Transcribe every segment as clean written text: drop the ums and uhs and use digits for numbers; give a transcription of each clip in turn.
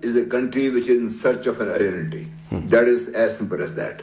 is a country which is in search of an identity. That is as simple as that.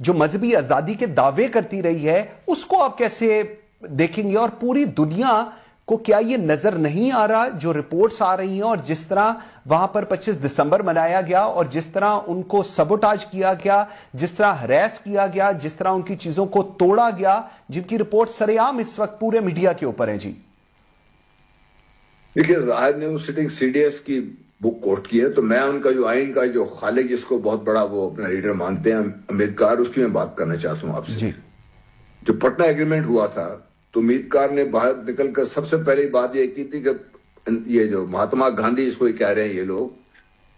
جو مذہبی آزادی کے دعوے کرتی رہی ہے اس کو آپ کیسے دیکھیں گے؟ اور پوری دنیا کو کیا یہ نظر نہیں آ رہا جو رپورٹس آ رہی ہیں اور جس طرح وہاں پر 25 دسمبر منایا گیا اور جس طرح ان کو سبوٹاج کیا گیا، جس طرح ہریس کیا گیا، جس طرح ان کی چیزوں کو توڑا گیا، جن کی رپورٹ سرے عام اس وقت پورے میڈیا کے اوپر ہیں؟ جی دیکھیے، زاہد نے سٹنگ سی ڈی ایس کی بک کوٹ کی ہے، تو میں ان کا جو آئین کا جو خالق جس کو بہت بڑا وہ اپنا لیڈر مانتے ہیں امبیدکر، اس کی میں بات کرنا چاہتا ہوں آپ سے. جو پٹنہ ایگریمنٹ ہوا تھا تو امبیدکر نے باہر نکل کر سب سے پہلی بات یہ کی تھی کہ یہ جو مہاتما گاندھی جس کو کہہ رہے ہیں یہ لوگ،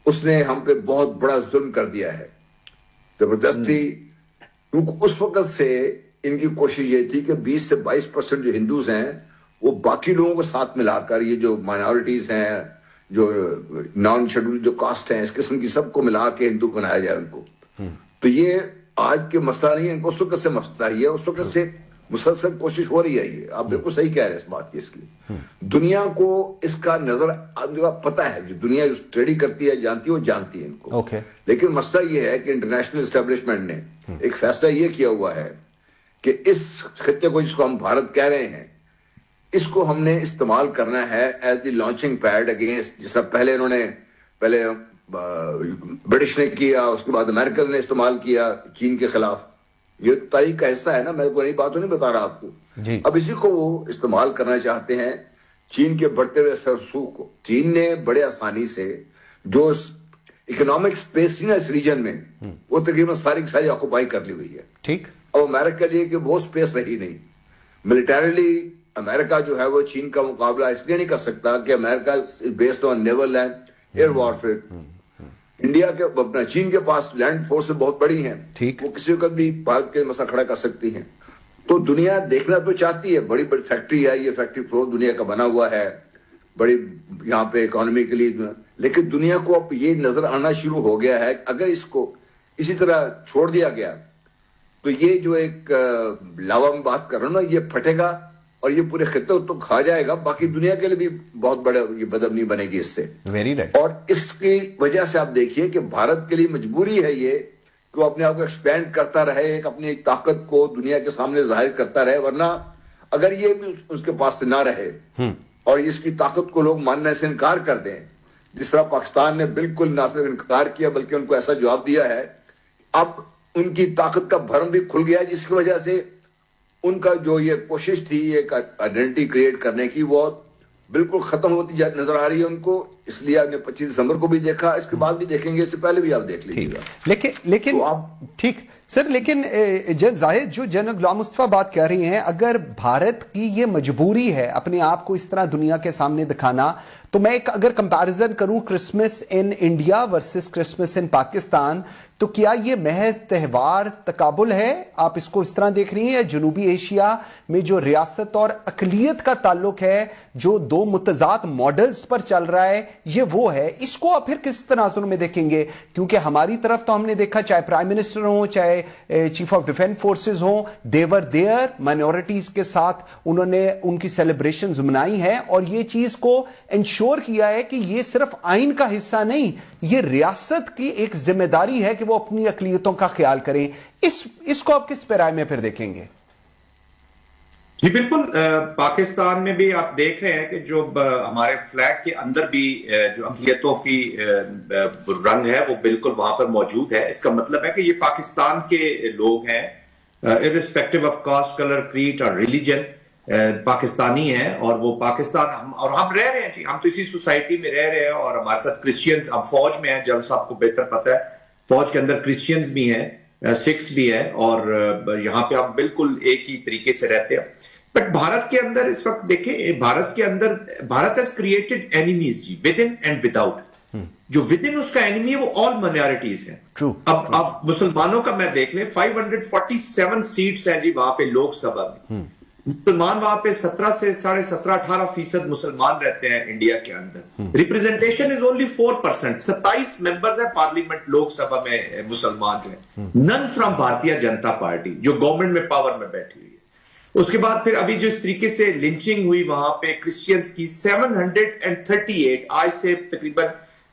اس نے ہم پہ بہت بڑا ظلم کر دیا ہے زبردستی. کیونکہ اس وقت سے ان کی کوشش یہ تھی کہ 20 سے 22% جو ہندوز ہیں وہ باقی لوگوں کو ساتھ ملا کر، یہ جو مائنورٹیز ہیں، جو نان شیڈول جو کاسٹ ہیں، اس قسم کی سب کو ملا کے ہندو بنایا جائے ان کو. تو یہ آج کے مسئلہ نہیں ہے، ان کو اس وقت سے مسئلہ ہی ہے، اس وقت سے مسلسل کوشش ہو رہی ہے. یہ آپ بالکل صحیح کہہ رہے ہیں اس بات کی. اس کی دنیا کو اس کا نظر پتہ ہے، جو دنیا جو اسٹڈی کرتی ہے جانتی ہے، وہ جانتی ہے ان کو. لیکن مسئلہ یہ ہے کہ انٹرنیشنل اسٹیبلشمنٹ نے ایک فیصلہ یہ کیا ہوا ہے کہ اس خطے کو جس کو ہم بھارت کہہ رہے ہیں، اس کو ہم نے استعمال کرنا ہے as the launching pad against, جس طرح پہلے انہوں نے برٹش نے کیا، اس کے بعد امریکن نے استعمال کیا چین کے خلاف. یہ تاریخ کا حصہ ہے نا، میں کوئی نئی بات نہیں بتا رہا آپ کو. اب اسی کو وہ استعمال کرنا چاہتے ہیں چین کے بڑھتے ہوئے سرسوخ کو. چین نے بڑے آسانی سے جو اکنامک اسپیس تھی نا اس ریجن میں، وہ تقریباً ساری کی ساری آکوپائی کر لی ہوئی ہے. ٹھیک. اب امریکہ کے لیے کہ وہ اسپیس رہی نہیں. ملٹریلی امریکہ جو ہے وہ چین کا مقابلہ اس لیے نہیں کر سکتا کہ امریکہ based on naval and air warfare. India کے اپنا چین کے پاس لینڈ فورس بہت بڑی ہیں، وہ کسی وقت بھی بھارت کے مسئلہ کھڑا کر سکتی ہیں. تو دنیا دیکھنا تو چاہتی ہے، بڑی بڑی فیکٹری ہے، یہ فیکٹری فلور دنیا کا بنا ہوا ہے بڑی یہاں پہ اکانومی کے لیے. لیکن دنیا کو اب یہ نظر آنا شروع ہو گیا ہے اگر اس کو اسی طرح چھوڑ دیا گیا تو یہ جو ایک لاوا میں بات کر رہا ہوں نا، یہ پھٹے گا اور یہ پورے خطے تو کھا جائے گا. باقی دنیا کے لیے بھی بہت بڑا یہ بدامنی بنے گی اس سے. اور اس کی وجہ سے آپ دیکھیے کہ بھارت کے لیے مجبوری ہے یہ کہ وہ اپنے آپ کو ایکسپینڈ کرتا رہے، ایک اپنی طاقت کو دنیا کے سامنے ظاہر کرتا رہے. ورنہ اگر یہ بھی اس کے پاس سے نہ رہے اور اس کی طاقت کو لوگ ماننے سے انکار کر دیں، جس طرح پاکستان نے بالکل نہ صرف انکار کیا بلکہ ان کو ایسا جواب دیا ہے، اب ان کی طاقت کا بھرم بھی کھل گیا، جس کی وجہ سے ان کا جو یہ کوشش تھی ایک آئیڈینٹی کریٹ کرنے کی، وہ بالکل ختم ہوتی نظر آ رہی ہے ان کو. اس لیے آپ نے 25 دسمبر کو بھی دیکھا، اس کے بعد بھی دیکھیں گے، اس سے پہلے بھی آپ دیکھ لیجیے گا. لیکن ٹھیک سر، لیکن زاہد جو جنرل غلام مصطفیٰ بات کہہ رہی ہیں، اگر بھارت کی یہ مجبوری ہے اپنے آپ کو اس طرح دنیا کے سامنے دکھانا، تو میں ایک اگر کمپیریزن کروں Christmas in India versus Christmas in Pakistan, تو کیا یہ محض تہوار تقابل ہے؟ آپ اس کو اس طرح دیکھ رہی ہیں؟ جنوبی ایشیا میں جو ریاست اور اقلیت کا تعلق ہے، جو دو متضاد ماڈلز پر چل رہا ہے، یہ وہ ہے. اس کو آپ پھر کس تناظر میں دیکھیں گے؟ کیونکہ ہماری طرف تو ہم نے دیکھا، چاہے پرائم منسٹر ہوں، چاہے چیف آف ڈیفنس فورسز ہوں، دیور دیئر مائنورٹیز کے ساتھ انہوں نے ان کی سیلیبریشنز منائی ہیں اور یہ چیز کو انشور کیا ہے کہ یہ صرف آئین کا حصہ نہیں، یہ ریاست کی ایک ذمہ داری ہے کہ وہ اپنی اقلیتوں کا خیال کریں. اس کو آپ کس پیرائے میں پھر دیکھیں گے؟ جی بالکل، پاکستان میں بھی آپ دیکھ رہے ہیں کہ جو ہمارے فلیگ کے اندر بھی جو اقلیتوں کی رنگ ہے وہ بالکل وہاں پر موجود ہے. اس کا مطلب ہے کہ یہ پاکستان کے لوگ ہیں، irrespective of caste, color, creed اور religion، پاکستانی ہیں اور وہ پاکستان اور ہم رہ رہے ہیں. جی ہم تو اسی سوسائٹی میں رہ رہے ہیں اور ہمارے ساتھ کرسچینز، ہم فوج میں ہیں، جل صاحب کو بہتر پتہ ہے، فوج کے اندر کرسچینز بھی ہیں، سکھس بھی ہے اور یہاں پہ ہم بالکل ایک ہی طریقے سے رہتے ہیں. بٹ بھارت کے اندر اس وقت دیکھیں، بھارت کے اندر Bharat has created enemies G within and without. جو within اس کا enemy ہے وہ all minorities ہیں. اب مسلمانوں کا میں دیکھ لیں 547 سیٹس ہیں جی وہاں پہ لوک سبھا میں. مسلمان وہاں پہ 17 سے 17.5% مسلمان رہتے ہیں انڈیا کے اندر. Representation is only 4%. 27 ممبرز ہیں پارلیمنٹ لوک سبھا میں مسلمان جو ہیں، none from Bharatiya Janata Party جو گورنمنٹ میں پاور میں بیٹھی ہوئی ہے. اس کے بعد پھر ابھی جو اس طریقے سے لنچنگ ہوئی وہاں پہ کرسچینز کی 738 آج سے تقریباً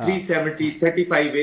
370-35A,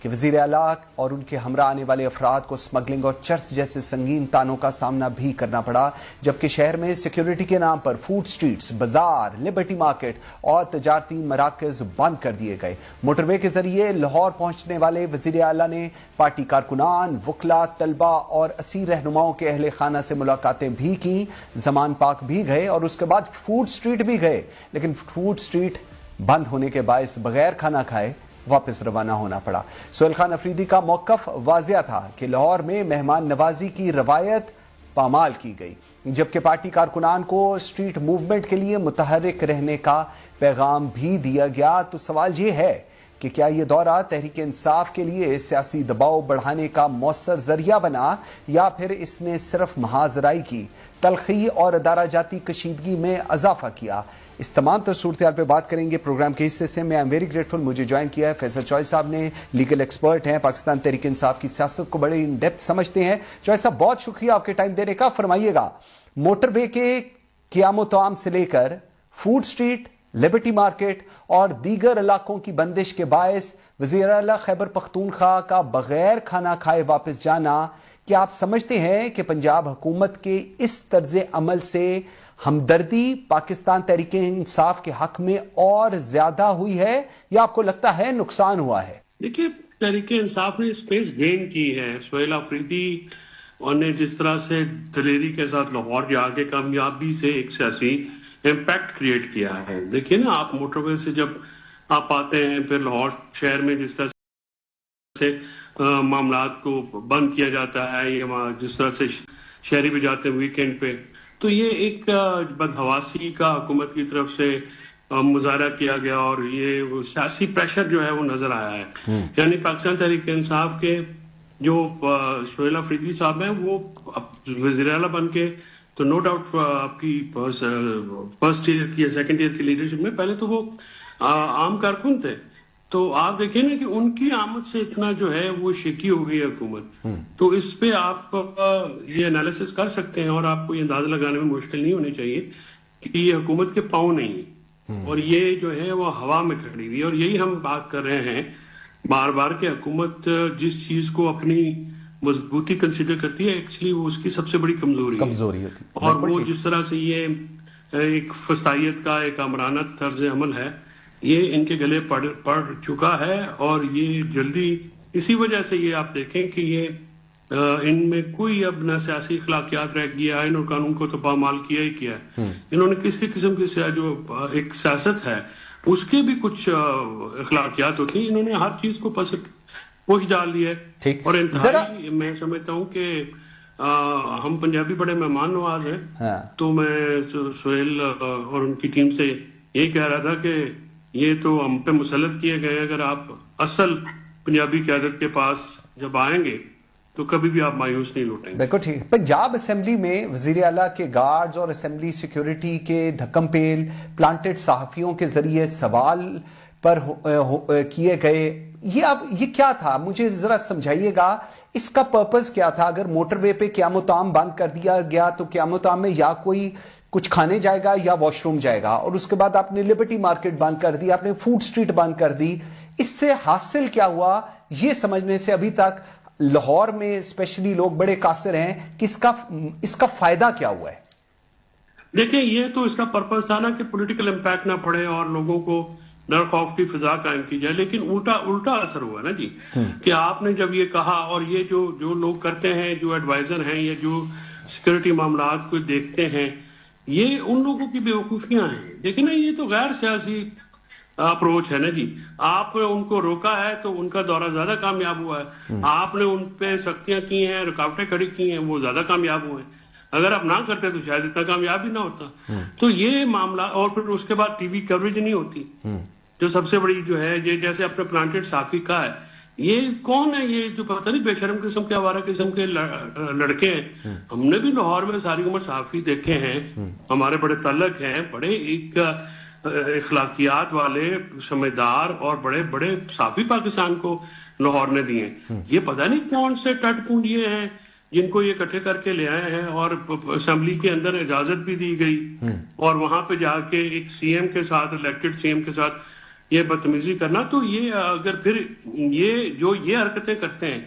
کہ وزیر اعلیٰ اور ان کے ہمراہ آنے والے افراد کو اسمگلنگ اور چرس جیسے سنگین تانوں کا سامنا بھی کرنا پڑا، جبکہ شہر میں سیکیورٹی کے نام پر فوڈ سٹریٹس، بازار، لبرٹی مارکیٹ اور تجارتی مراکز بند کر دیے گئے۔ موٹر وے کے ذریعے لاہور پہنچنے والے وزیر اعلیٰ نے پارٹی کارکنان، وکلاء، طلبہ اور اسیر رہنماؤں کے اہل خانہ سے ملاقاتیں بھی کی، زمان پاک بھی گئے اور اس کے بعد فوڈ سٹریٹ بھی گئے، لیکن فوڈ سٹریٹ بند ہونے کے باعث بغیر کھانا کھائے واپس روانہ ہونا پڑا۔ سہیل خان افریدی کا موقف واضح تھا کہ لاہور میں مہمان نوازی کی روایت پامال کی گئی، جبکہ پارٹی کارکنان کو اسٹریٹ موومنٹ کے لیے متحرک رہنے کا پیغام بھی دیا گیا۔ تو سوال یہ ہے کہ کیا یہ دورہ تحریک انصاف کے لیے سیاسی دباؤ بڑھانے کا مؤثر ذریعہ بنا، یا پھر اس نے صرف محاذرائی کی، تلخی اور ادارہ جاتی کشیدگی میں اضافہ کیا؟ اس تمام تر صورتحال پہ بات کریں گے پروگرام کے حصے سے۔ میں ایم ویری گریٹفل، مجھے جوائن کیا ہے فیصل چوہے صاحب نے، لیگل ایکسپرٹ ہیں، پاکستان تحریک انصاف کی سیاست کو بڑے ان ڈیپتھ سمجھتے ہیں۔ چوہے صاحب بہت شکریہ آپ کے ٹائم دینے کا۔ فرمائیے گا، موٹر وے کے قیام و طعام سے لے کر فوڈ سٹریٹ، لبرٹی مارکیٹ اور دیگر علاقوں کی بندش کے باعث وزیر اعلیٰ خیبر پختونخوا کا بغیر کھانا کھائے واپس جانا، کیا آپ سمجھتے ہیں کہ پنجاب حکومت کے اس طرز عمل سے ہمدردی پاکستان تحریک انصاف کے حق میں اور زیادہ ہوئی ہے، یا آپ کو لگتا ہے نقصان ہوا ہے؟ دیکھیے، تحریک انصاف نے اسپیس گین کی ہے۔ سہیل افریدی نے جس طرح سے دلیری کے ساتھ لاہور جا کے کامیابی سے ایک سیاسی امپیکٹ کریٹ کیا ہے۔ دیکھیے نا، آپ موٹر وے سے جب آپ آتے ہیں، پھر لاہور شہر میں جس طرح سے معاملات کو بند کیا جاتا ہے، یا جس طرح سے شہری بھی جاتے ہیں ویکینڈ پہ، تو یہ ایک بدحواسی کا حکومت کی طرف سے مظاہرہ کیا گیا، اور یہ سیاسی پریشر جو ہے وہ نظر آیا ہے۔ یعنی پاکستان تحریک انصاف کے جو سہیل افریدی صاحب ہیں، وہ وزیر اعلیٰ بن کے تو نو ڈاؤٹ آپ کی فرسٹ ایئر کی یا سیکنڈ ایئر کی لیڈرشپ میں پہلے تو وہ عام کارکن تھے، تو آپ دیکھیں نا کہ ان کی آمد سے اتنا جو ہے وہ شیکی ہو گئی ہے حکومت۔ تو اس پہ آپ یہ انالیسس کر سکتے ہیں، اور آپ کو یہ اندازہ لگانے میں مشکل نہیں ہونی چاہیے کہ یہ حکومت کے پاؤں نہیں ہے، اور یہ جو ہے وہ ہوا میں کھڑی ہوئی ہے۔ اور یہی ہم بات کر رہے ہیں بار بار کہ حکومت جس چیز کو اپنی مضبوطی کنسیڈر کرتی ہے، ایکچولی وہ اس کی سب سے بڑی کمزوری ہوتی ہے، اور وہ جس طرح سے یہ ایک فسطائیت کا ایک آمرانہ طرز عمل ہے، یہ ان کے گلے پڑ چکا ہے۔ اور یہ جلدی اسی وجہ سے یہ آپ دیکھیں کہ یہ ان میں کوئی اب نہ سیاسی اخلاقیات رہ گیا، آئین اور قانون کو تو پامال کیا ہی کیا ہے۔ انہوں نے کسی قسم کی جو ایک سیاست ہے اس کے بھی کچھ اخلاقیات ہوتی ہیں، انہوں نے ہر چیز کو پوچھ ڈال دیا ہے۔ اور انتہائی میں سمجھتا ہوں کہ ہم پنجابی بڑے مہمان نواز ہیں، تو میں سہیل اور ان کی ٹیم سے یہی کہہ رہا تھا کہ یہ تو ہم پہ مسلط کیے گئے، اگر آپ اصل پنجابی قیادت کے پاس جب آئیں گے تو کبھی بھی آپ مایوس نہیں لوٹیں گے۔ بالکل ٹھیک۔ پنجاب اسمبلی میں وزیر اعلیٰ کے گارڈز اور اسمبلی سیکیورٹی کے دھکم پیل پلانٹڈ صحافیوں کے ذریعے سوال پر کیے گئے، یہ کیا تھا؟ مجھے ذرا سمجھائیے گا، اس کا پرپز کیا تھا؟ اگر موٹر وے پہ قیام و طعام بند کر دیا گیا تو قیام و طعام میں یا کوئی کچھ کھانے جائے گا یا واش روم جائے گا، اور اس کے بعد آپ نے لبرٹی مارکیٹ بند کر دی، آپ نے فوڈ سٹریٹ بند کر دی، اس سے حاصل کیا ہوا؟ یہ سمجھنے سے ابھی تک لاہور میں اسپیشلی لوگ بڑے قاصر ہیں کہ اس کا فائدہ کیا ہوا ہے؟ دیکھیں، یہ تو اس کا پرپز تھا نا کہ پولیٹیکل امپیکٹ نہ پڑے اور لوگوں کو ڈر خوف کی فضا قائم کی جائے، لیکن الٹا اثر ہوا نا جی، کہ آپ نے جب یہ کہا، اور یہ جو لوگ کرتے ہیں، جو ایڈوائزر ہیں یا جو سیکورٹی معاملات کو دیکھتے ہیں، یہ ان لوگوں کی بیوقوفیاں ہیں۔ دیکھیں نا، یہ تو غیر سیاسی اپروچ ہے نا جی۔ آپ نے ان کو روکا ہے تو ان کا دورہ زیادہ کامیاب ہوا ہے، آپ نے ان پہ سختیاں کی ہیں، رکاوٹیں کھڑی کی ہیں، وہ زیادہ کامیاب ہوئے ہیں۔ اگر آپ نہ کرتے تو شاید اتنا کامیاب ہی نہ ہوتا۔ تو یہ معاملہ، اور پھر اس کے بعد ٹی وی کوریج نہیں ہوتی، جو سب سے بڑی جو ہے، یہ جیسے اپنے پلانٹڈ صحافی کا ہے، یہ کون ہے؟ یہ جو پتہ نہیں بے شرم قسم کے، آوارہ قسم کے لڑکے ہیں۔ ہم نے بھی لاہور میں ساری عمر صحافی دیکھے ہیں، ہمارے بڑے تعلق ہیں، بڑے ایک اخلاقیات والے سمجھدار اور بڑے بڑے صحافی پاکستان کو لاہور نے دیے ہیں۔ یہ پتہ نہیں کون سے ٹٹ پونڈیے ہیں جن کو یہ اکٹھے کر کے لے آئے ہیں، اور اسمبلی کے اندر اجازت بھی دی گئی، اور وہاں پہ جا کے ایک سی ایم کے ساتھ، الیکٹڈ سی ایم کے ساتھ یہ بدتمیزی کرنا. تو یہ اگر پھر یہ حرکتیں کرتے ہیں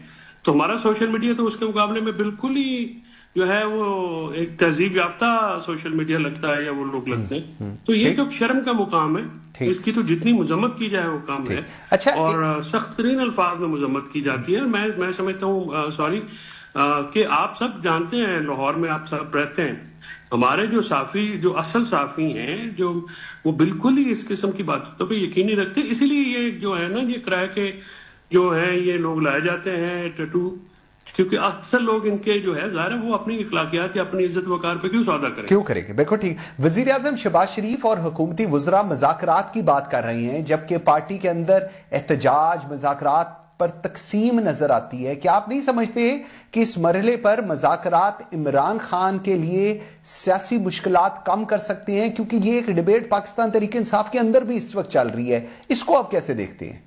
تو ہمارا سوشل میڈیا تو اس کے مقابلے میں بالکل ہی جو ہے وہ ایک تہذیب یافتہ سوشل میڈیا لگتا ہے یا وہ لوگ لگتے ہیں. تو یہ تو شرم کا مقام ہے, اس کی تو جتنی مذمت کی جائے وہ کام ہے, اور سخت ترین الفاظ میں مذمت کی جاتی ہے. میں سمجھتا ہوں کہ آپ سب جانتے ہیں لاہور میں آپ سب رہتے ہیں, ہمارے جو صحافی جو اصل صحافی ہیں جو وہ بالکل ہی اس قسم کی باتوں پہ یقین نہیں رکھتے. اسی لیے یہ جو ہے نا یہ کرائے کے جو ہیں یہ لوگ لائے جاتے ہیں ٹیٹو, کیونکہ اکثر لوگ ان کے جو ہے ظاہر ہے وہ اپنی اخلاقیات یا اپنی عزت وقار پہ کیوں سودا کریں گے. بالکل ٹھیک. وزیر اعظم شہباز شریف اور حکومتی وزراء مذاکرات کی بات کر رہے ہیں, جبکہ پارٹی کے اندر احتجاج مذاکرات پر تقسیم نظر آتی ہے. کیا آپ نہیں سمجھتے کہ اس مرحلے پر مذاکرات عمران خان کے لیے سیاسی مشکلات کم کر سکتے ہیں, کیونکہ یہ ایک ڈیبیٹ پاکستان تحریک انصاف کے اندر بھی اس وقت چل رہی ہے, اس کو آپ کیسے دیکھتے ہیں؟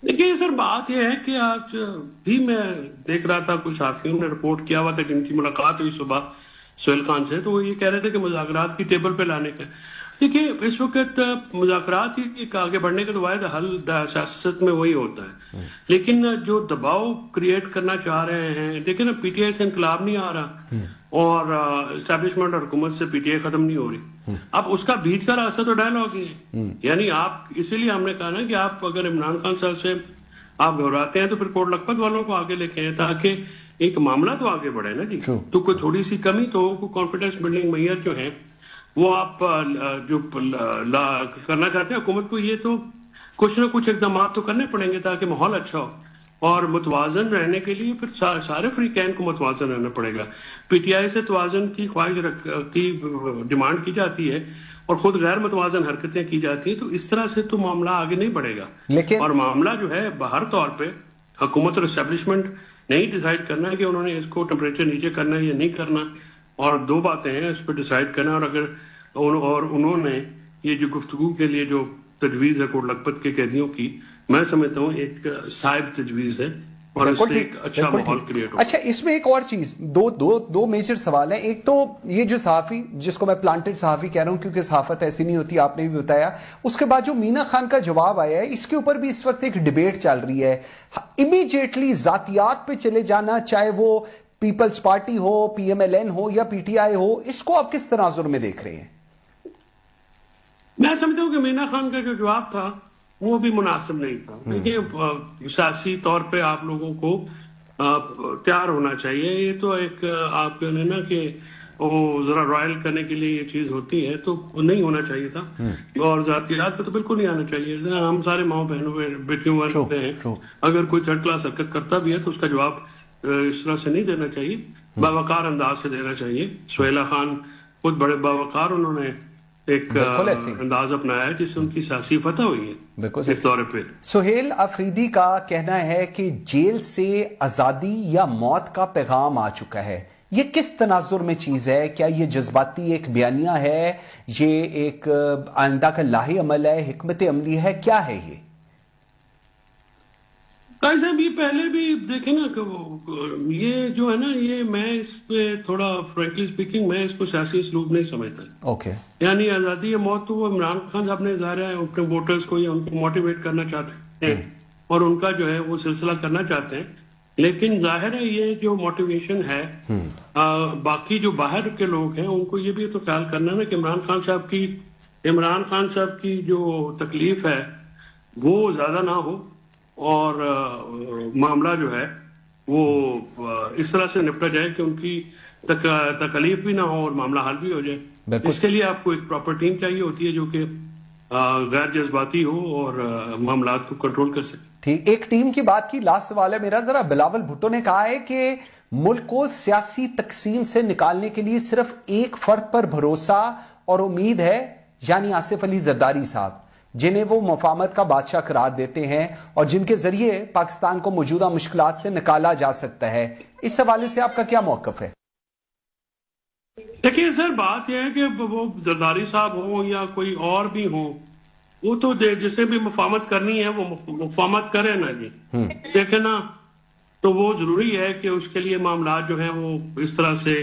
دیکھیے سر, بات یہ ہے کہ آج بھی میں دیکھ رہا تھا کچھ صحافیوں نے رپورٹ کیا ہوا تھا کہ ان کی ملاقات ہوئی صبح سہیل خان سے, تو وہ یہ کہہ رہے تھے کہ مذاکرات کی ٹیبل پہ لانے کا. دیکھیے اس وقت مذاکرات ہی آگے بڑھنے کا تو واحد حل سیاست میں وہی ہوتا ہے, لیکن جو دباؤ کریٹ کرنا چاہ رہے ہیں, دیکھیں نا پی ٹی آئی سے انقلاب نہیں آ رہا اور اسٹیبلشمنٹ اور حکومت سے پی ٹی آئی ختم نہیں ہو رہی. اب اس کا بیچ کا راستہ تو ڈائلاگ ہی ہے, یعنی آپ اسی لیے ہم نے کہا نا کہ آپ اگر عمران خان صاحب سے آپ گھبراتے ہیں تو پھر کوٹ لکھپت والوں کو آگے لے کے آئیں تاکہ ایک معاملہ تو آگے بڑھے نا جی. تو کوئی تھوڑی سی کمی تو ہو, کانفیڈنس بلڈنگ میئر جو ہیں وہ آپ جو کرنا چاہتے ہیں حکومت کو, یہ تو کچھ نہ کچھ اقدامات تو کرنے پڑیں گے تاکہ ماحول اچھا ہو, اور متوازن رہنے کے لیے پھر سارے فریقین کو متوازن رہنا پڑے گا. پی ٹی آئی سے توازن کی خواہش کی ڈیمانڈ کی جاتی ہے اور خود غیر متوازن حرکتیں کی جاتی ہیں, تو اس طرح سے تو معاملہ آگے نہیں بڑھے گا. اور معاملہ جو ہے باہر طور پہ حکومت اور اسٹیبلشمنٹ نہیں ڈیسائیڈ کرنا ہے کہ انہوں نے اس کو ٹمپریچر نیچے کرنا ہے یا نہیں کرنا, اور دو باتیں ہیں اس پہ ڈیسائیڈ کرنا. اور اگر انہوں نے یہ جو گفتگو کے لیے جو تجویز ہے کوٹ لکھپت کے قیدیوں کی, میں سمجھتا ہوں ایک صائب تجویز ہے اور اس سے ایک اچھا ماحول کریٹ ہو. اچھا, اس میں ایک اور چیز, دو میجر سوال ہیں. ایک تو یہ جو صحافی جس کو میں پلانٹڈ صحافی کہہ رہا ہوں کیونکہ صحافت ایسی نہیں ہوتی, آپ نے بھی بتایا, اس کے بعد جو مینا خان کا جواب آیا ہے اس کے اوپر بھی اس وقت ایک ڈیبیٹ چل رہی ہے. امیڈیٹلی ذاتیات پہ چلے جانا, چاہے وہ پیپلز پارٹی ہو, پی ایم ایل این ہو یا پی ٹی آئی ہو, اس کو آپ کس تناظر میں دیکھ رہے ہیں؟ میں سمجھتا ہوں کہ مینا خان کا جو جواب تھا وہ بھی مناسب نہیں تھا. دیکھیے سیاسی طور پہ آپ لوگوں کو تیار ہونا چاہیے. یہ تو ایک آپ کہنے نا کہ وہ ذرا رائل کرنے کے لیے یہ چیز ہوتی ہے, تو نہیں ہونا چاہیے تھا. اور ذاتیات پہ تو بالکل نہیں آنا چاہیے. ہم سارے ماؤں بہنوں بیٹیوں والے ہیں, اگر کوئی تھرڈ کلاس حرکت کرتا بھی ہے تو اس کا جواب اس طرح سے نہیں دینا چاہیے, باوقار انداز سے دینا چاہیے. سہیلا خان خود بڑے باوقار انہوں نے ایک انداز اپنایا ہے جس سے ان کی سیاسی فتح ہوئی ہے اس دورے پہ. سہیل افریدی کا کہنا ہے کہ جیل سے آزادی یا موت کا پیغام آ چکا ہے. یہ کس تناظر میں چیز ہے؟ کیا یہ جذباتی ایک بیانیہ ہے, یہ ایک آئندہ کا لاہی عمل ہے, حکمت عملی ہے, کیا ہے یہ؟ قائد صاحب یہ پہلے بھی دیکھیں نا کہ یہ جو ہے نا, یہ میں اس پہ تھوڑا فرینکلی اسپیکنگ میں اس کو سیاسی اسلوب نہیں سمجھتا. اوکے, یعنی آزادی یا موت تو وہ عمران خان صاحب نے ظاہر ہے اپنے ووٹرز کو یا ان کو موٹیویٹ کرنا چاہتے ہیں اور ان کا جو ہے وہ سلسلہ کرنا چاہتے ہیں, لیکن ظاہر ہے یہ جو موٹیویشن ہے باقی جو باہر کے لوگ ہیں ان کو یہ بھی تو خیال کرنا ہے کہ عمران خان صاحب کی جو تکلیف ہے وہ زیادہ نہ ہو اور معاملہ جو ہے وہ اس طرح سے نپٹا جائے کہ ان کی تکلیف بھی نہ ہو اور معاملہ حل بھی ہو جائے. اس کے لیے آپ کو ایک پراپر ٹیم چاہیے ہوتی ہے جو کہ غیر جذباتی ہو اور معاملات کو کنٹرول کر سکے. ٹھیک, ایک ٹیم کی بات کی, لاسٹ سوال ہے میرا ذرا. بلاول بھٹو نے کہا ہے کہ ملک کو سیاسی تقسیم سے نکالنے کے لیے صرف ایک فرد پر بھروسہ اور امید ہے, یعنی آصف علی زرداری صاحب, جنہیں وہ مفاہمت کا بادشاہ قرار دیتے ہیں اور جن کے ذریعے پاکستان کو موجودہ مشکلات سے نکالا جا سکتا ہے. اس حوالے سے آپ کا کیا موقف ہے؟ دیکھیے سر, بات یہ ہے کہ وہ زرداری صاحب ہوں یا کوئی اور بھی ہوں, وہ تو جس نے بھی مفاہمت کرنی ہے وہ مفاہمت کرے نا جی. دیکھیں نا, تو وہ ضروری ہے کہ اس کے لیے معاملات جو ہیں وہ اس طرح سے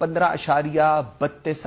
15.32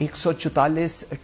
144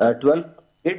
8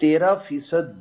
13%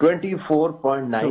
24.9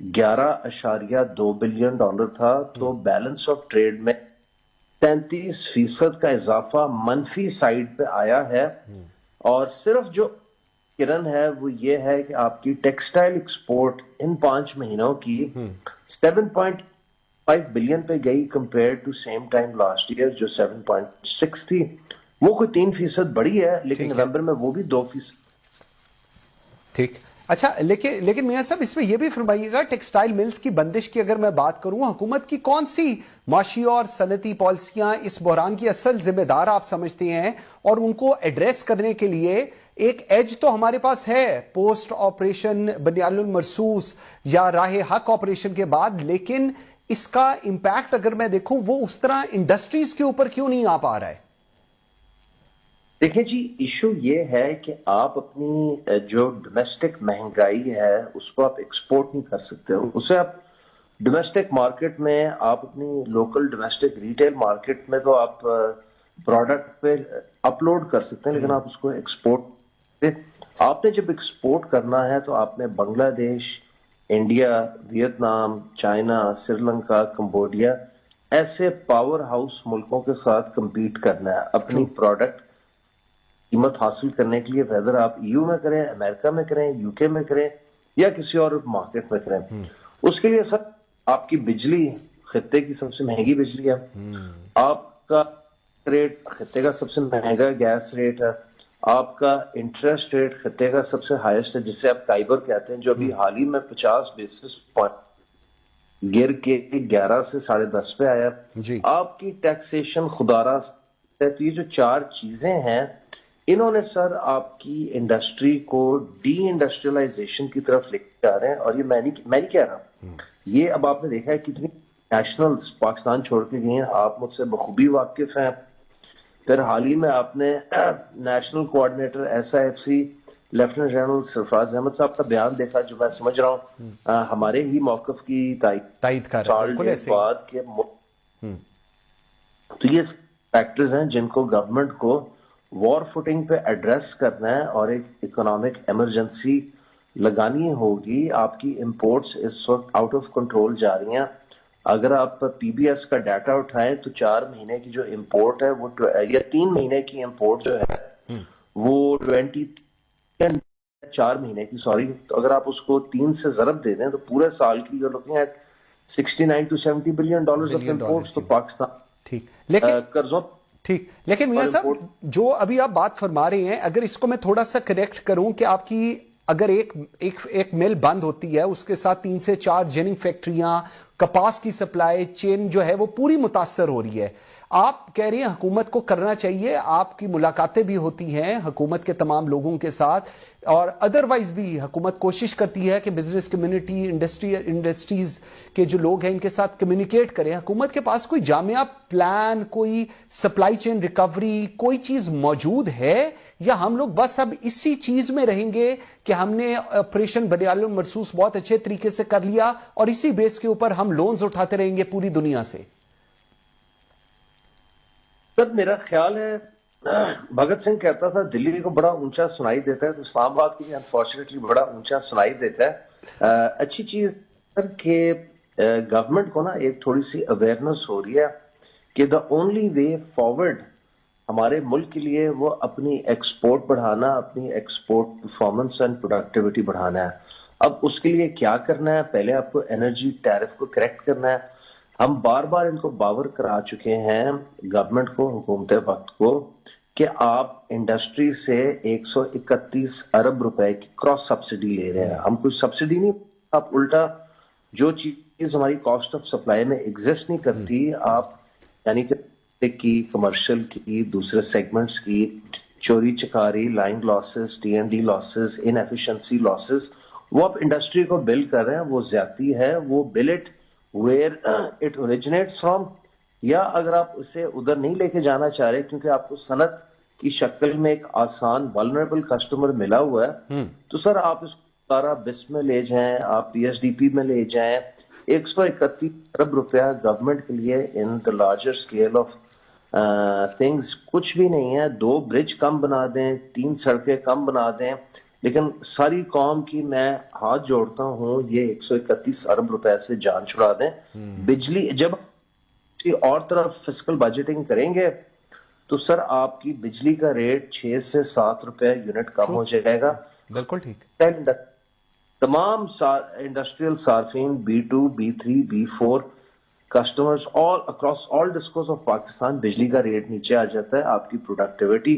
$11.2 بلین تھا، تو بیلنس آف ٹریڈ میں 33% کا اضافہ منفی سائڈ پہ آیا ہے. اور صرف جو کرن ہے وہ یہ ہے کہ آپ کی ٹیکسٹائل ایکسپورٹ ان 5 مہینوں کی 7.5 بلین پہ گئی compare to same time last year جو 7.6 تھی. وہ کوئی 3% بڑی ہے، لیکن نومبر میں وہ بھی 2%. ٹھیک. اچھا، لیکن میاں صاحب اس میں یہ بھی فرمائیے گا، ٹیکسٹائل ملز کی بندش کی اگر میں بات کروں، حکومت کی کون سی معاشی اور صنعتی پالیسیاں اس بحران کی اصل ذمہ دار آپ سمجھتے ہیں، اور ان کو ایڈریس کرنے کے لیے ایک ایج تو ہمارے پاس ہے پوسٹ آپریشن بنیاد المرصوص یا راہ حق آپریشن کے بعد، لیکن اس کا امپیکٹ اگر میں دیکھوں وہ اس طرح انڈسٹریز کے اوپر کیوں نہیں آ پا رہا ہے؟ دیکھیں جی، ایشو یہ ہے کہ آپ اپنی جو ڈومیسٹک مہنگائی ہے اس کو آپ ایکسپورٹ نہیں کر سکتے ہو. اسے آپ ڈومیسٹک مارکیٹ میں، آپ اپنی لوکل ڈومیسٹک ریٹیل مارکیٹ میں تو آپ پروڈکٹ پہ اپلوڈ کر سکتے ہیں، لیکن آپ اس کو ایکسپورٹ، آپ نے جب ایکسپورٹ کرنا ہے تو آپ نے بنگلہ دیش، India, Vietnam, China, Sri Lanka, Cambodia ایسے پاور ہاؤس ملکوں کے ساتھ کمپیٹ کرنا ہے اپنی پروڈکٹ قیمت حاصل کرنے کے لیے، ویدر آپ EU میں کریں، امریکہ میں کریں، UK میں کریں یا کسی اور مارکیٹ میں کریں. اس کے لیے سر آپ کی بجلی خطے کی سب سے مہنگی بجلی ہے، آپ کا ریٹ خطے کا سب سے مہنگا گیس ریٹ ہے، آپ کا انٹرسٹ ریٹ خطے کا سب سے ہائیسٹ ہے جسے آپ ٹائبر کہتے ہیں، جو ابھی حال ہی میں 50 بیسس پوائنٹ گر کے 11 سے 10.5 پہ آیا. آپ کی ٹیکسیشن خدارہ ہے. تو یہ جو 4 چیزیں ہیں انہوں نے سر آپ کی انڈسٹری کو ڈی انڈسٹریلائزیشن کی طرف لے کے جا رہے ہیں. اور یہ میں نہیں کہہ رہا، یہ اب آپ نے دیکھا ہے کتنی نیشنلز پاکستان چھوڑ کے گئی ہیں، آپ مجھ سے بخوبی واقف ہیں. پھر حال ہی میں آپ نے national coordinator SIFC lieutenant general Sarfaraz Ahmad صاحب کا بیان دیکھا، جو میں سمجھ رہا ہوں ہمارے ہی موقف کی تائید کر رہا ہے بعد کے. تو یہ فیکٹرز ہیں جن کو گورنمنٹ کو وار فوٹنگ پہ ایڈریس کرنا ہے اور ایک اکنامک ایمرجنسی لگانی ہوگی. آپ کی امپورٹس اس وقت آؤٹ آف کنٹرول جا رہی ہیں. اگر آپ PBS کا ڈیٹا اٹھائیں تو 4 مہینے کی جو امپورٹ ہے وہ، یا 3 مہینے کی امپورٹ جو ہے وہ 4 مہینے کی، سوری، تو اگر آپ اس کو 3 سے ضرب دے دیں تو پورے سال کی جو لوکنگ ہے 69 to 70 billion dollars of imports. تو پاکستان قرضوں. ٹھیک، لیکن میاں صاحب جو ابھی آپ بات فرما رہے ہیں، اگر اس کو میں تھوڑا سا کریکٹ کروں کہ آپ کی اگر ایک مل بند ہوتی ہے، اس کے ساتھ 3 سے 4 جیننگ فیکٹریاں، کپاس کی سپلائی چین جو ہے وہ پوری متاثر ہو رہی ہے. آپ کہہ رہے ہیں حکومت کو کرنا چاہیے، آپ کی ملاقاتیں بھی ہوتی ہیں حکومت کے تمام لوگوں کے ساتھ، اور ادروائز بھی حکومت کوشش کرتی ہے کہ بزنس کمیونٹی، انڈسٹریز کے جو لوگ ہیں ان کے ساتھ کمیونیکیٹ کریں. حکومت کے پاس کوئی جامع پلان، کوئی سپلائی چین ریکوری، کوئی چیز موجود ہے، یا ہم لوگ بس اب اسی چیز میں رہیں گے کہ ہم نے آپریشن بنیاد المرصوص بہت اچھے طریقے سے کر لیا اور اسی بیس کے اوپر ہم لونز اٹھاتے رہیں گے پوری دنیا سے؟ سر میرا خیال ہے بھگت سنگھ کہتا تھا دلی کو بڑا اونچا سنائی دیتا ہے، تو اسلام آباد کو بھی انفارچونیٹلی بڑا اونچا سنائی دیتا ہے. اچھی چیز سر کہ گورنمنٹ کو نا ایک تھوڑی سی اویئرنس ہو رہی ہے کہ دا اونلی وے فارورڈ ہمارے ملک کے لیے وہ اپنی ایکسپورٹ بڑھانا، اپنی ایکسپورٹ پرفارمنس اینڈ پروڈکٹیوٹی بڑھانا ہے. اب اس کے لیے کیا کرنا ہے؟ پہلے آپ کو انرجی ٹیرف کو کریکٹ کرنا ہے. ہم بار بار ان کو باور کرا چکے ہیں گورنمنٹ کو، حکومت وقت کو، کہ آپ انڈسٹری سے 131 ارب روپے کی کراس سبسڈی لے رہے ہیں. ہم کوئی سبسڈی نہیں، آپ الٹا جو چیز ہماری کاسٹ آف سپلائی میں ایگزسٹ نہیں کرتی، آپ یعنی کہ کی، کمرشل کی، دوسرے سیگمنٹس کی چوری چکاری، لائن لاسز، TND لاسز، ان ایفیشنسی لاسز، وہ آپ انڈسٹری کو بل کر رہے ہیں. وہ زیادتی ہے. وہ bill it where it originates from, یا اگر آپ اسے ادھر نہیں لے کے جانا چاہ رہے کیونکہ آپ کو صنعت کی شکل میں ایک آسان vulnerable کسٹمر ملا ہوا ہے، تو سر آپ اس کو سارا بس میں لے جائیں، آپ PSDP میں لے جائیں. 131 ارب روپیہ گورنمنٹ کے لیے in the larger scale of things کچھ بھی نہیں ہے. 2 برج کم بنا دیں، 3 سڑکیں کم بنا دیں، لیکن ساری قوم کی میں ہاتھ جوڑتا ہوں یہ 131 ارب روپے سے جان چھڑا دیں. بجلی جب اور طرف فسکل بجٹنگ کریں گے تو سر آپ کی بجلی کا ریٹ 6 سے 7 روپے یونٹ کم ہو جائے گا. بالکل ٹھیک. تمام انڈسٹریل صارفین B2 B3 B4 customers all across all discos of Pakistan بجلی کا ریٹ نیچے آ جاتا ہے. آپ کی پروڈکٹیوٹی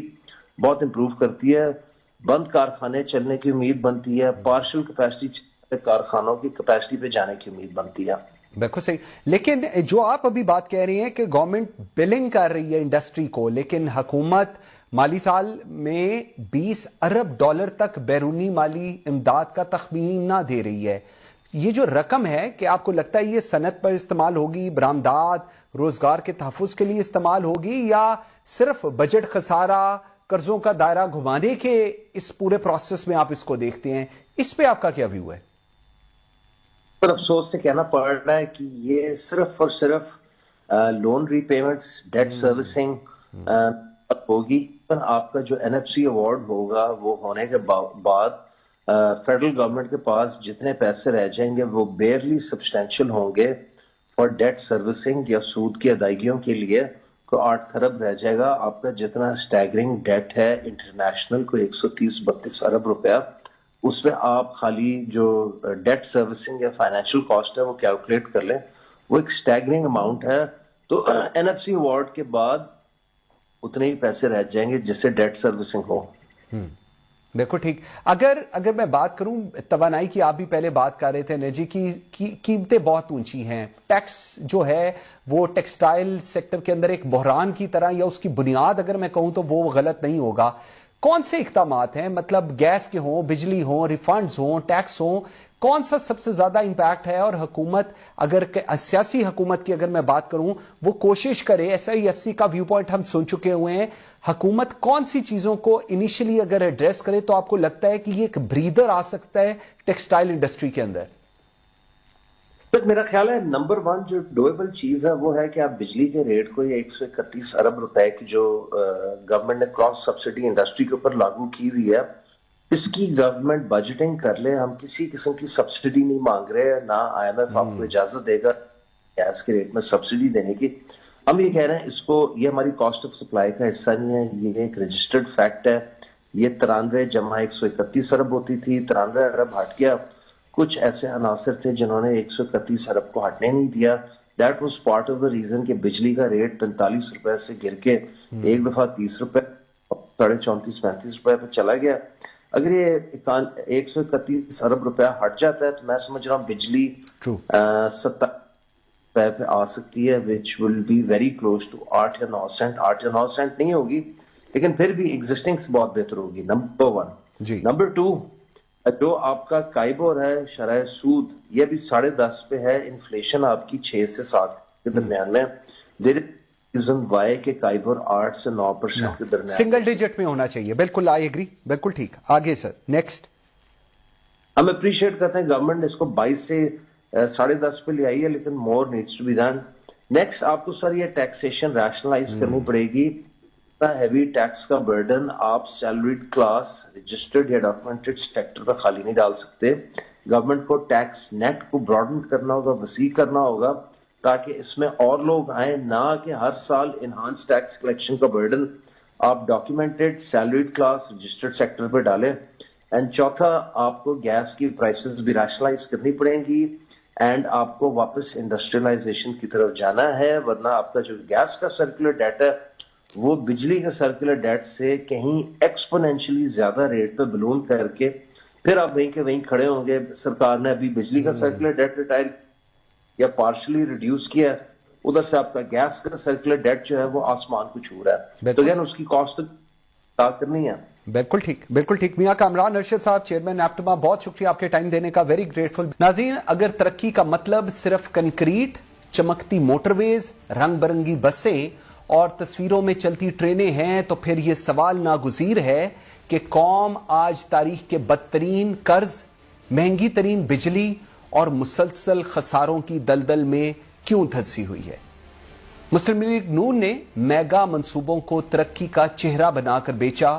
بہت امپروو کرتی ہے. بند کارخانے چلنے کی امید بنتی ہے. پارشل کیپیسٹی کارخانوں کی کیپیسٹی پہ جانے کی امید بنتی ہے. بالکل صحیح. لیکن جو آپ ابھی بات کہہ رہی ہیں کہ گورنمنٹ بلنگ کر رہی ہے انڈسٹری کو، لیکن حکومت مالی سال میں 20 ارب ڈالر تک بیرونی مالی امداد کا تخمینہ دے رہی ہے. یہ جو رقم ہے کہ آپ کو لگتا ہے یہ صنعت پر استعمال ہوگی، برآمدات، روزگار کے تحفظ کے لیے استعمال ہوگی، یا صرف بجٹ خسارہ، قرضوں کا دائرہ گھمانے کے اس پورے پروسیس میں آپ اس کو دیکھتے ہیں؟ اس پہ آپ کا کیا ویو ہے؟ پر افسوس سے کہنا پڑ رہا ہے کہ یہ صرف اور صرف لون ری پیمنٹس، ڈیٹ سروسنگ ہوگی. آپ کا جو NFC ایوارڈ ہوگا وہ ہونے کے بعد فیڈرل گورنمنٹ کے پاس جتنے پیسے رہ جائیں گے وہ بیئرلی سبسٹینشل ہوں گے فار ڈیٹ سروسنگ یا سود کی ادائیگیوں کے لیے. کو 8 ارب رہ جائے گا. آپ کا جتنا اسٹیگرنگ ڈیٹ ہے انٹرنیشنل کو 130-32 ارب روپیہ، اس میں آپ خالی جو ڈیٹ سروسنگ یا فائنینشیل کاسٹ ہے وہ کیلکولیٹ کر لیں، وہ ایک اسٹیگرنگ اماؤنٹ ہے. تو NFC ایوارڈ کے بعد اتنے ہی پیسے رہ جائیں گے جس سے ڈیٹ سروسنگ ہو. بالکل ٹھیک. اگر میں بات کروں توانائی کی، آپ بھی پہلے بات کر رہے تھے انرجی کی قیمتیں بہت اونچی ہیں. ٹیکس جو ہے وہ ٹیکسٹائل سیکٹر کے اندر ایک بحران کی طرح، یا اس کی بنیاد اگر میں کہوں تو وہ غلط نہیں ہوگا. کون سے اقدامات ہیں، مطلب گیس کے ہوں، بجلی ہوں، ریفنڈز ہوں، ٹیکس ہوں، کون سا سب سے زیادہ امپیکٹ ہے؟ اور حکومت اگر سیاسی حکومت کی اگر میں بات کروں، وہ کوشش کرے، SIFC کا ویو پوائنٹ ہم سن چکے ہوئے ہیں، حکومت کون سی چیزوں کو انیشلی اگر ایڈریس کرے تو آپ کو لگتا ہے کہ یہ ایک بریدر آ سکتا ہے ٹیکسٹائل انڈسٹری کے اندر؟ میرا خیال ہے نمبر 1 جو ڈویبل چیز ہے وہ ہے کہ آپ بجلی کے ریٹ کو یہ 131 ارب روپے کی جو گورنمنٹ نے کراس سبسڈی انڈسٹری کے اوپر لاگو کی ہوئی ہے، اس کی گورنمنٹ بجٹنگ کر لے. ہم کسی قسم کی سبسڈی نہیں مانگ رہے، نہ IMF آپ کو اجازت دے گا گیس کے ریٹ میں سبسڈی دینے کی. ہم یہ کہہ رہے ہیں اس کو، یہ ہماری کاسٹ آف سپلائی کا حصہ نہیں ہے، یہ ایک رجسٹرڈ فیکٹ ہے. یہ 93 جمع 131 ارب ہوتی تھی، 93 ارب ہٹ گیا. کچھ ایسے عناصر تھے جنہوں نے 131 ارب کو ہٹنے نہیں دیا. That was part of the reason کہ بجلی کا ریٹ 45 روپے سے گر کے ایک دفعہ 30 روپے، 34-35 روپے پہ چلا گیا. اگر یہ 131 ارب روپے ہٹ جاتا ہے تو میں سمجھ رہا ہوں بجلی 70 روپے پہ آ سکتی ہے، which will be very close to 8 یا 9 سینٹ. 8 یا 9 سینٹ نہیں ہوگی لیکن پھر بھی ایگزسٹنگ سے بہت بہتر ہوگی. نمبر 1. نمبر 2، جو آپ کا کائبور ہے، شرح سود، یہ بھی 10.5 پہ ہے. انفلیشن آپ کی 6 سے 7 کے درمیان میں. ریزن وائی کہ کائبور 8 سے 9% کے درمیان سنگل ڈیجٹ میں ہونا چاہیے. بالکل آئی ایگری. بالکل ٹھیک. آگے سر نیکسٹ. ہم اپریشیٹ کرتے ہیں گورنمنٹ نے اس کو 22 سے 10.5 پہ لے آئی ہے، لیکن more needs to be done. Next آپ کو سر یہ ٹیکسیشن ریشنلائز کرنی پڑے گی. ہیوی ٹیکس کا برڈن آپ سیلریڈ کلاس، رجسٹرڈ یا ڈاکومنٹڈ سیکٹر پر خالی نہیں ڈال سکتے. گورنمنٹ کو ٹیکس نیٹ کو براڈن کرنا ہوگا، وسیع کرنا ہوگا، تاکہ اس میں اور لوگ آئیں، نہ کہ ہر سال انہانس ٹیکس کلیکشن کا برڈن آپ documented salaried class registered sector پہ ڈالیں. اینڈ چوتھا، آپ کو گیس کی پرائسز بھی ریشنلائز کرنی پڑیں گی، اینڈ آپ کو واپس انڈسٹریلائزیشن کی طرف جانا ہے، ورنہ آپ کا جو گیس کا سرکولر ڈیٹ ہے وہ بجلی کے سرکولر ڈیٹ سے کہیں ایکسپونینشلی زیادہ ریٹ پہ بلون کر کے پھر آپ وہیں کے وہیں کھڑے ہوں گے. سرکار نے ابھی بجلی کا سرکولر ڈیٹ ریٹائر یا پارشلی ریڈیوس کیا، ادھر سے آپ کا گیس کا سرکولر ڈیٹ جو ہے وہ آسمان کو چھو رہا ہے، تو اگین اس کی کاسٹ کرنی ہے. بالکل ٹھیک. بالکل ٹھیک. میاں کامران ارشد صاحب، چیئرمین نیپٹما، بہت شکریہ آپ کے ٹائم دینے کا. Very grateful. ناظرین، اگر ترقی کا مطلب صرف کنکریٹ، چمکتی موٹر ویز، رنگ برنگی بسیں اور تصویروں میں چلتی ٹرینیں ہیں تو پھر یہ سوال ناگزیر ہے کہ قوم آج تاریخ کے بدترین قرض، مہنگی ترین بجلی اور مسلسل خساروں کی دلدل میں کیوں دھنسی ہوئی ہے. مسلم لیگ نون نے میگا منصوبوں کو ترقی کا چہرہ بنا کر بیچا،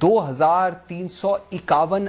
2,351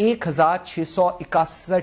1,661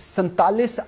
47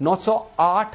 908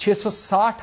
660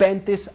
35